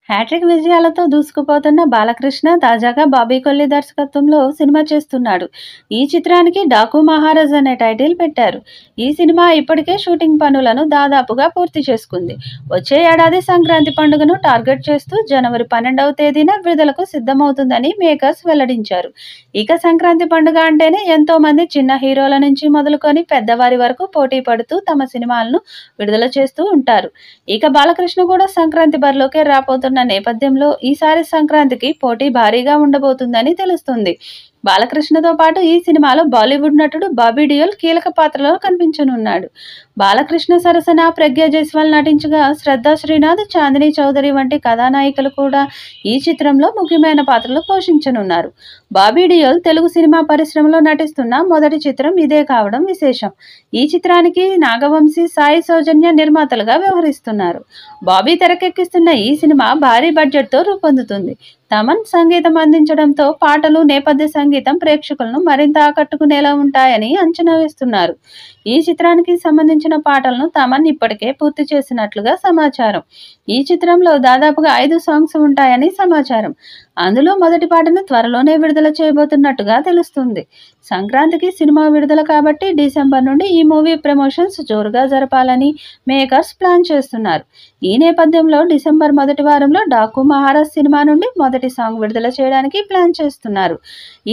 Hat trick విజయాలతో దూసుకుపోతున్న బాలకృష్ణ తాజాగా బాబీ కొల్లి దర్శకత్వంలో సినిమా చేస్తున్నాడు. ఈ చిత్రానికి డాకు మహారాజ్ అనే టైటిల్ పెట్టారు. ఈ సినిమా ఇప్పటికే షూటింగ్ పనులను దాదాపుగా పూర్తి చేసుకుంది. వచ్చే ఏడాది సంక్రాంతి పండుగను టార్గెట్ చేస్తూ జనవరి 12వ తేదీన విడుదలకు సిద్ధమవుతుందని మేకర్స్ వెల్లడించారు. ఇక సంక్రాంతి పండుగ అంటేనే ఎంతో మంది చిన్న హీరోల నుంచి మొదలుకొని పెద్దవారి వరకు పోటీ పడుతూ తమ సినిమాలను విడుదల చేస్తూ ఉంటారు. ఇక బాలకృష్ణ కూడా సంక్రాంతి బరిలోకే రాబోతున్న నేపథ్యంలో ఈసారి సంక్రాంతికి పోటీ భారీగా ఉండబోతుందని తెలుస్తుంది. బాలకృష్ణతో పాటు ఈ సినిమాలో బాలీవుడ్ నటుడు బాబీ డియోల్ కీలక పాత్రలో కనిపించనున్నాడు. బాలకృష్ణ సరసన ప్రజ్ఞా జైస్వాల్ నటించగా శ్రద్ధా శ్రీనాథ్, చాందినీ చౌదరి వంటి కథానాయికలు కూడా ఈ చిత్రంలో ముఖ్యమైన పాత్రలు పోషించనున్నారు. బాబీ డియోల్ తెలుగు సినిమా పరిశ్రమలో నటిస్తున్న మొదటి చిత్రం ఇదే కావడం విశేషం. ఈ చిత్రానికి నాగవంశీ, సాయి సౌజన్య నిర్మాతలుగా వ్యవహరిస్తున్నారు. బాబీ తెరకెక్కిస్తున్న ఈ సినిమా భారీ బడ్జెట్తో రూపొందుతుంది. తమన్ సంగీతం అందించడంతో పాటలు, నేపథ్య సంగీతం ప్రేక్షకులను మరింత ఆకట్టుకునేలా ఉంటాయని అంచనా వేస్తున్నారు. ఈ చిత్రానికి సంబంధించిన పాటలను తమన్ ఇప్పటికే పూర్తి చేసినట్లుగా సమాచారం. ఈ చిత్రంలో దాదాపుగా 5 సాంగ్స్ ఉంటాయని సమాచారం. అందులో మొదటి పాటను త్వరలోనే విడుదల చేయబోతున్నట్టుగా తెలుస్తుంది. సంక్రాంతికి సినిమా విడుదల కాబట్టి డిసెంబర్ నుండి ఈ మూవీ ప్రమోషన్స్ జోరుగా జరపాలని మేకర్స్ ప్లాన్ చేస్తున్నారు. ఈ నేపథ్యంలో డిసెంబర్ మొదటి వారంలో డాకు మహారాజ్ సినిమా నుండి మొదటి సాంగ్ విడుదల చేయడానికి ప్లాన్ చేస్తున్నారు.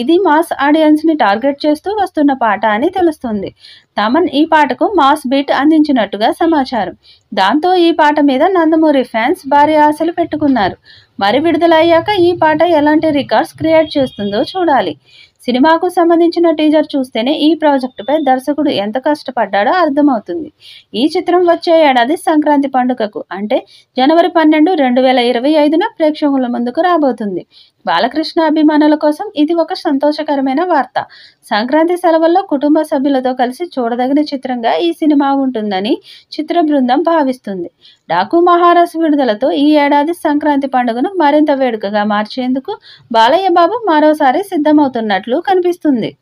ఇది మాస్ ఆడియన్స్ ని టార్గెట్ చేస్తూ వస్తున్న పాట అని తెలుస్తుంది. తమన్ ఈ పాటకు మాస్ బీట్ అందించినట్టుగా సమాచారం. దాంతో ఈ పాట మీద నందమూరి ఫ్యాన్స్ భారీ ఆశలు పెట్టుకున్నారు. మరి విడుదల అయ్యాక ఈ పాట ఎలాంటి రికార్డ్స్ క్రియేట్ చేస్తుందో చూడాలి. సినిమాకు సంబంధించిన టీజర్ చూస్తేనే ఈ ప్రాజెక్టుపై దర్శకుడు ఎంత కష్టపడ్డాడో అర్థమవుతుంది. ఈ చిత్రం వచ్చే ఏడాది సంక్రాంతి పండుగకు అంటే జనవరి 12, 2025న ప్రేక్షకుల ముందుకు రాబోతుంది. బాలకృష్ణ అభిమానుల కోసం ఇది ఒక సంతోషకరమైన వార్త. సంక్రాంతి సెలవుల్లో కుటుంబ సభ్యులతో కలిసి చూడదగిన చిత్రంగా ఈ సినిమా ఉంటుందని చిత్ర బృందం భావిస్తుంది. డాకు మహారాజ్ విడుదలతో ఈ ఏడాది సంక్రాంతి పండుగను మరింత వేడుకగా మార్చేందుకు బాలయ్య బాబు మరోసారి సిద్ధమవుతున్నట్లు కనిపిస్తుంది.